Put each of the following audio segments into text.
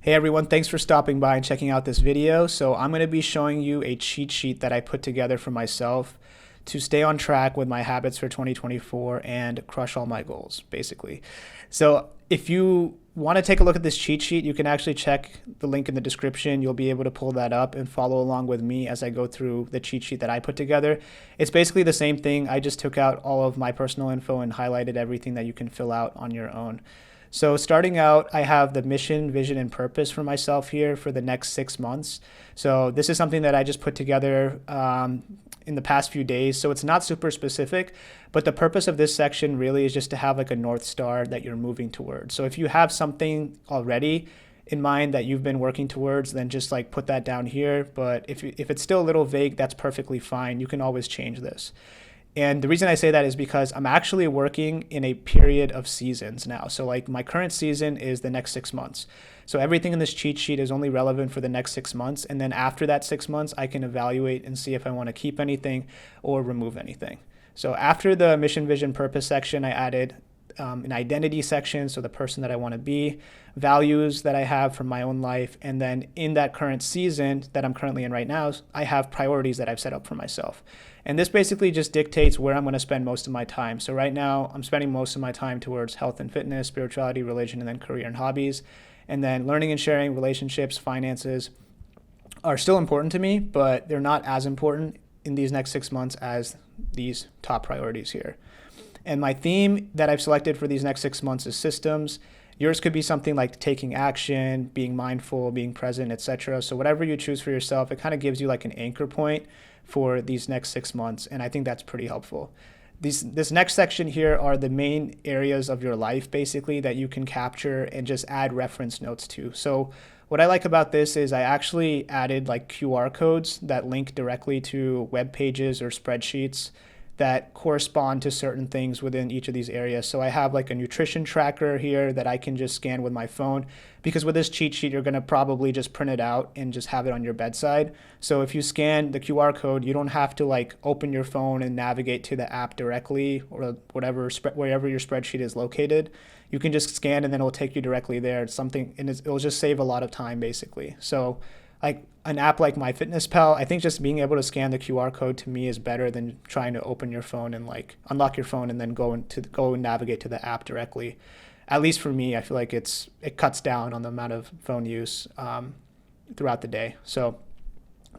Hey everyone, thanks for stopping by and checking out this video. So I'm going to be showing you a cheat sheet that I put together for myself to stay on track with my habits for 2024 and crush all my goals, basically. So if you want to take a look at this cheat sheet, you can actually check the link in the description. You'll be able to pull that up and follow along with me as I go through the cheat sheet that I put together. It's basically the same thing. I just took out all of my personal info and highlighted everything that you can fill out on your own. So starting out, I have the mission, vision, and purpose for myself here for the next 6 months. So this is something that I just put together in the past few days. So it's not super specific, but the purpose of this section really is just to have like a North Star that you're moving towards. So if you have something already in mind that you've been working towards, then just like put that down here. But if it's still a little vague, that's perfectly fine. You can always change this. And the reason I say that is because I'm actually working in a period of seasons now. So like my current season is the next 6 months. So everything in this cheat sheet is only relevant for the next 6 months. And then after that 6 months, I can evaluate and see if I want to keep anything or remove anything. So after the mission, vision, purpose section, I added an identity section, so the person that I want to be, values that I have from my own life, and then in that current season that I'm currently in right now, I have priorities that I've set up for myself. And this basically just dictates where I'm going to spend most of my time. So right now, I'm spending most of my time towards health and fitness, spirituality, religion, and then career and hobbies. And then learning and sharing, relationships, finances are still important to me, but they're not as important in these next 6 months as these top priorities here. And my theme that I've selected for these next 6 months is systems. Yours could be something like taking action, being mindful, being present, etc. So whatever you choose for yourself, it kind of gives you like an anchor point for these next 6 months. And I think that's pretty helpful. This next section here are the main areas of your life, basically, that you can capture and just add reference notes to. So what I like about this is I actually added like QR codes that link directly to web pages or spreadsheets that correspond to certain things within each of these areas. So I have like a nutrition tracker here that I can just scan with my phone, because with this cheat sheet, you're gonna probably just print it out and just have it on your bedside. So if you scan the QR code, you don't have to like open your phone and navigate to the app directly or wherever your spreadsheet is located. You can just scan and then it'll take you directly there. It's something, and it'll just save a lot of time basically. So like an app like MyFitnessPal, I think just being able to scan the QR code to me is better than trying to open your phone and like unlock your phone and then go and navigate to the app directly. At least for me, I feel like it cuts down on the amount of phone use throughout the day. So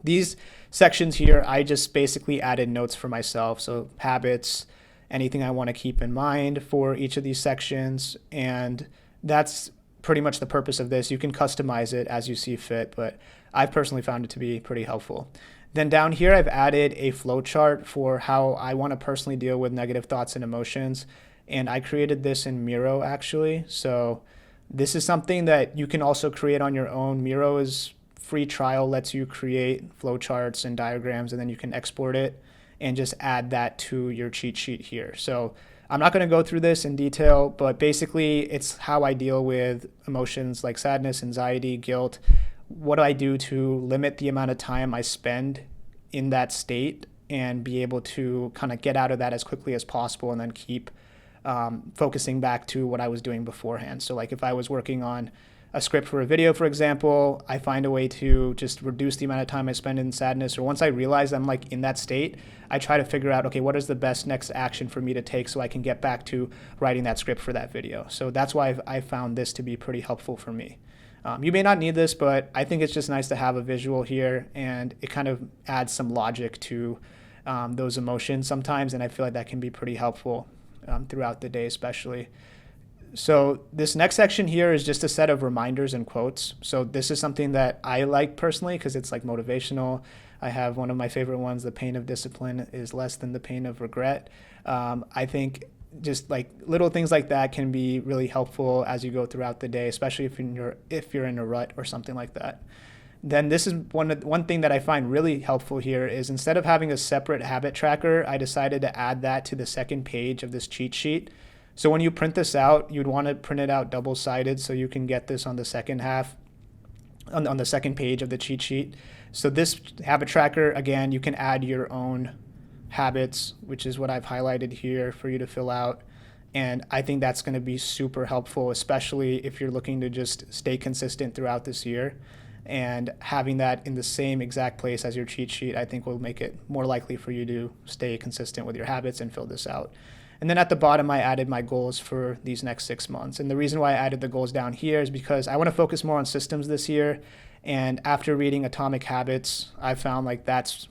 these sections here, I just basically added notes for myself. So habits, anything I want to keep in mind for each of these sections, and that's pretty much the purpose of this. You can customize it as you see fit, but I've personally found it to be pretty helpful. Then down here, I've added a flow chart for how I want to personally deal with negative thoughts and emotions. And I created this in Miro actually. So this is something that you can also create on your own. Miro is free trial, lets you create flow charts and diagrams, and then you can export it and just add that to your cheat sheet here. So I'm not going to go through this in detail, but basically it's how I deal with emotions like sadness, anxiety, guilt. What do I do to limit the amount of time I spend in that state and be able to kind of get out of that as quickly as possible and then keep focusing back to what I was doing beforehand. So like if I was working on a script for a video, for example, I find a way to just reduce the amount of time I spend in sadness, or once I realize I'm like in that state, I try to figure out, okay, what is the best next action for me to take so I can get back to writing that script for that video. So that's why I found this to be pretty helpful for me. You may not need this, but I think it's just nice to have a visual here, and it kind of adds some logic to those emotions sometimes, and I feel like that can be pretty helpful throughout the day especially. So this next section here is just a set of reminders and quotes. So this is something that I like personally because it's like motivational. I have one of my favorite ones: the pain of discipline is less than the pain of regret. I think just like little things like that can be really helpful as you go throughout the day, especially if you're in a rut or something like that. Then this is one thing that I find really helpful here is, instead of having a separate habit tracker, I decided to add that to the second page of this cheat sheet. So when you print this out, you'd want to print it out double-sided so you can get this on the second half, on the second page of the cheat sheet. So this habit tracker, again, you can add your own habits, which is what I've highlighted here for you to fill out. And I think that's going to be super helpful, especially if you're looking to just stay consistent throughout this year. And having that in the same exact place as your cheat sheet, I think will make it more likely for you to stay consistent with your habits and fill this out. And then at the bottom, I added my goals for these next 6 months. And the reason why I added the goals down here is because I want to focus more on systems this year. And after reading Atomic Habits, I found like that's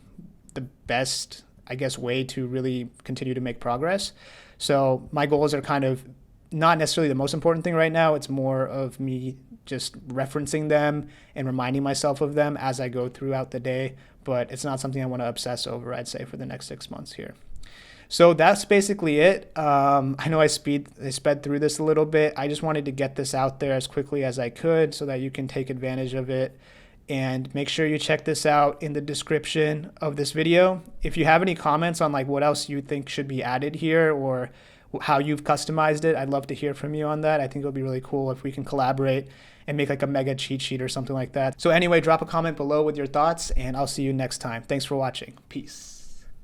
the best, I guess, way to really continue to make progress. So my goals are kind of not necessarily the most important thing right now. It's more of me just referencing them and reminding myself of them as I go throughout the day. But it's not something I want to obsess over, I'd say, for the next 6 months here. So that's basically it. I know I sped through this a little bit. I just wanted to get this out there as quickly as I could so that you can take advantage of it. And make sure you check this out in the description of this video. If you have any comments on like what else you think should be added here or how you've customized it, I'd love to hear from you on that. I think it'll be really cool if we can collaborate and make like a mega cheat sheet or something like that. So anyway, drop a comment below with your thoughts and I'll see you next time. Thanks for watching. Peace.